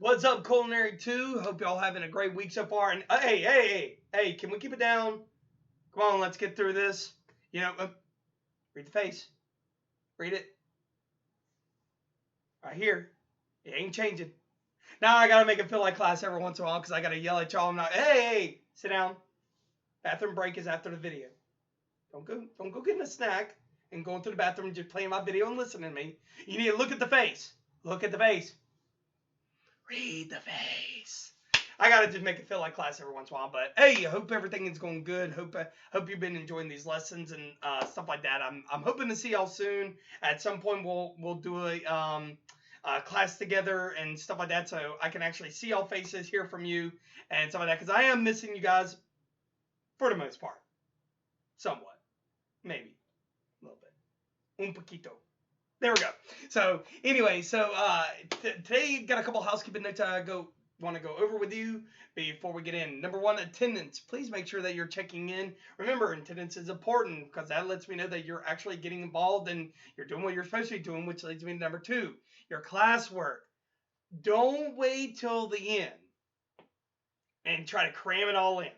What's up, Culinary 2? Hope y'all having a great week so far. And hey, can we keep it down? Come on, let's get through this. Read the face. Read it. Right here. It ain't changing. Now I gotta make it feel like class every once in a while because I gotta yell at y'all. I'm not, hey, sit down. Bathroom break is after the video. Don't go getting a snack and going to the bathroom and just playing my video and listening to me. You need to look at the face. Look at the face. Read the face. I gotta just make it feel like class every once in a while. But hey, I hope everything is going good. Hope you've been enjoying these lessons and stuff like that. I'm hoping to see y'all soon. At some point, we'll do a class together and stuff like that, so I can actually see y'all faces, hear from you, and stuff like that. Because I am missing you guys for the most part, somewhat, maybe a little bit, un poquito. There we go. So anyway, today got a couple housekeeping notes I want to go over with you before we get in. Number one, attendance. Please make sure that you're checking in. Remember, attendance is important because that lets me know that you're actually getting involved and you're doing what you're supposed to be doing, which leads me to number two, your classwork. Don't wait till the end and try to cram it all in.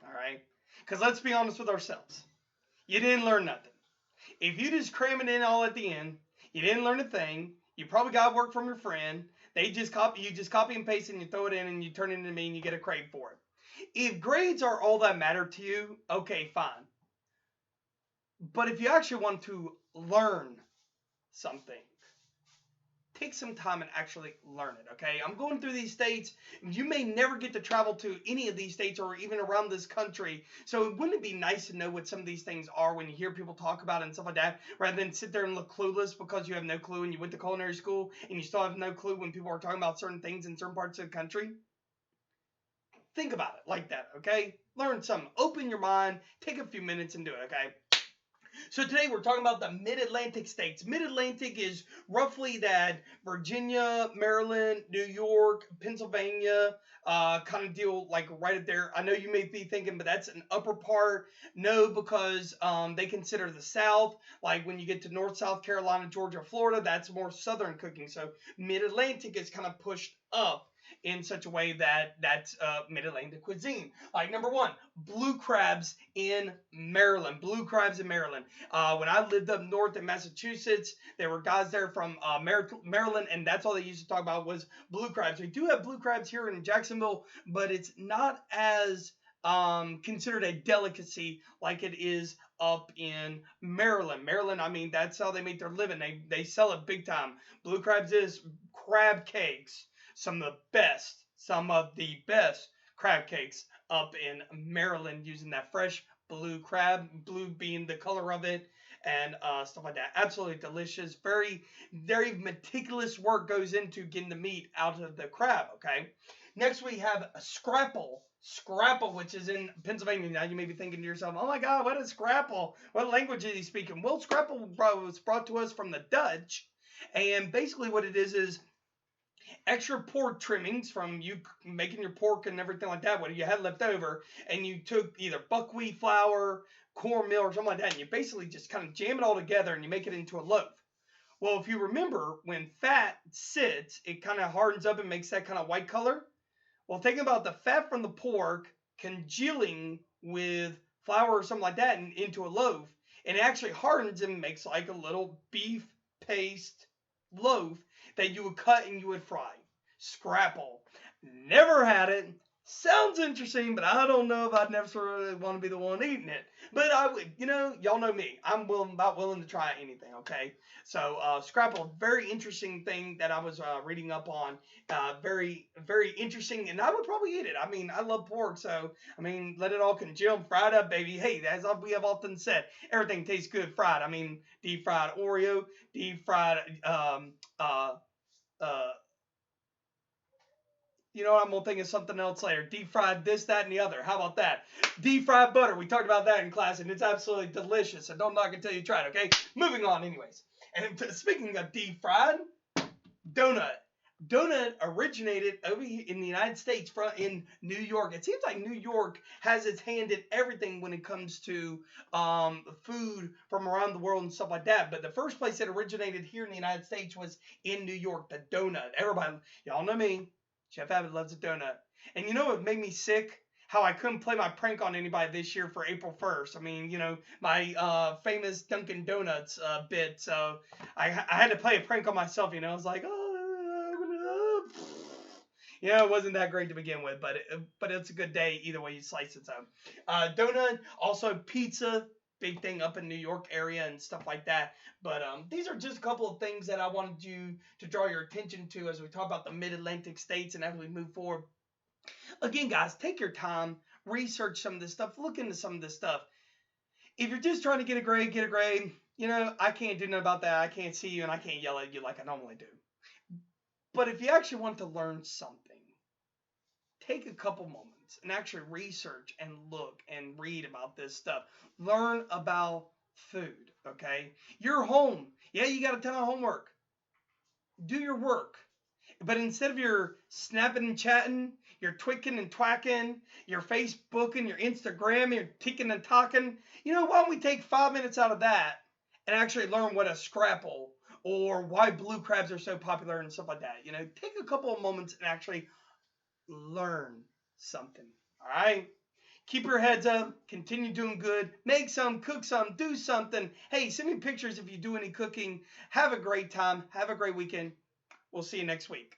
All right? Because let's be honest with ourselves. You didn't learn nothing. If you just cram it in all at the end, you didn't learn a thing. You probably got work from your friend. You just copy and paste and you throw it in and you turn it into me and you get a grade for it. If grades are all that matter to you, okay, fine. But if you actually want to learn something, take some time and actually learn it, okay? I'm going through these states. You may never get to travel to any of these states or even around this country. So wouldn't it be nice to know what some of these things are when you hear people talk about it and stuff like that, rather than sit there and look clueless because you have no clue and you went to culinary school and you still have no clue when people are talking about certain things in certain parts of the country? Think about it like that, okay? Learn something. Open your mind. Take a few minutes and do it, okay? So today we're talking about the Mid-Atlantic states. Mid-Atlantic is roughly that Virginia, Maryland, New York, Pennsylvania kind of deal like right up there. I know you may be thinking, but that's an upper part. No, because they consider the South. Like when you get to North, South Carolina, Georgia, Florida, that's more Southern cooking. So Mid-Atlantic is kind of pushed up in such a way that that's Mid-Atlantic cuisine. Like number one, blue crabs in Maryland. Blue crabs in Maryland. When I lived up north in Massachusetts, there were guys there from Maryland, and that's all they used to talk about was blue crabs. We do have blue crabs here in Jacksonville, but it's not as considered a delicacy like it is up in Maryland. Maryland, I mean, that's how they make their living. They sell it big time. Blue crabs is crab cakes. Some of the best crab cakes up in Maryland using that fresh blue crab, blue being the color of it, and stuff like that. Absolutely delicious. Very, very meticulous work goes into getting the meat out of the crab, okay? Next we have a scrapple. Scrapple, which is in Pennsylvania. Now you may be thinking to yourself, oh my God, what is scrapple? What language is he speaking? Well, scrapple was brought to us from the Dutch, and basically what it is extra pork trimmings from you making your pork and everything like that, what you had left over, and you took either buckwheat flour, cornmeal, or something like that, and you basically just kind of jam it all together and you make it into a loaf. Well, if you remember, when fat sits, it kind of hardens up and makes that kind of white color. Well, think about the fat from the pork congealing with flour or something like that and into a loaf, and it actually hardens and makes like a little beef paste loaf that you would cut and you would fry. Scrapple. Never had it. Sounds interesting, but I don't know if I'd necessarily want to be the one eating it. But I would, y'all know me. I'm about willing to try anything, okay? So, scrapple, very interesting thing that I was reading up on. Very, very interesting, and I would probably eat it. I mean, I love pork, so, I mean, let it all congeal, fried up, baby. Hey, as we have often said, everything tastes good fried. I mean, deep fried Oreo, deep fried, you know what, I'm going to think of something else later. Deep fried this, that, and the other. How about that? Deep fried butter. We talked about that in class, and it's absolutely delicious. So don't knock it till you try it, okay? Moving on anyways. And speaking of deep fried, donut. Donut originated over here in the United States in New York. It seems like New York has its hand in everything when it comes to food from around the world and stuff like that. But the first place that originated here in the United States was in New York, the donut. Everybody, y'all know me. Chef Abbott loves a donut. And you know what made me sick? How I couldn't play my prank on anybody this year for April 1st. I mean, my famous Dunkin' Donuts bit. So I had to play a prank on myself. I was like, oh, it wasn't that great to begin with, but it's a good day either way you slice it. So, donut, also pizza, big thing up in New York area and stuff like that. But these are just a couple of things that I wanted you to draw your attention to as we talk about the Mid-Atlantic states and as we move forward. Again, guys, take your time, research some of this stuff, look into some of this stuff. If you're just trying to get a grade, get a grade. I can't do nothing about that. I can't see you and I can't yell at you like I normally do. But if you actually want to learn something, take a couple moments and actually research and look and read about this stuff. Learn about food, okay? You're home. Yeah, you got a ton of homework. Do your work. But instead of your snapping and chatting, you're twicking and twacking, you're Facebooking, you're Instagram, you're ticking and talking, why don't we take 5 minutes out of that and actually learn what a scrapple or why blue crabs are so popular and stuff like that. Take a couple of moments and actually learn something. All right? Keep your heads up. Continue doing good. Make some, cook some, do something. Hey, send me pictures if you do any cooking. Have a great time. Have a great weekend. We'll see you next week.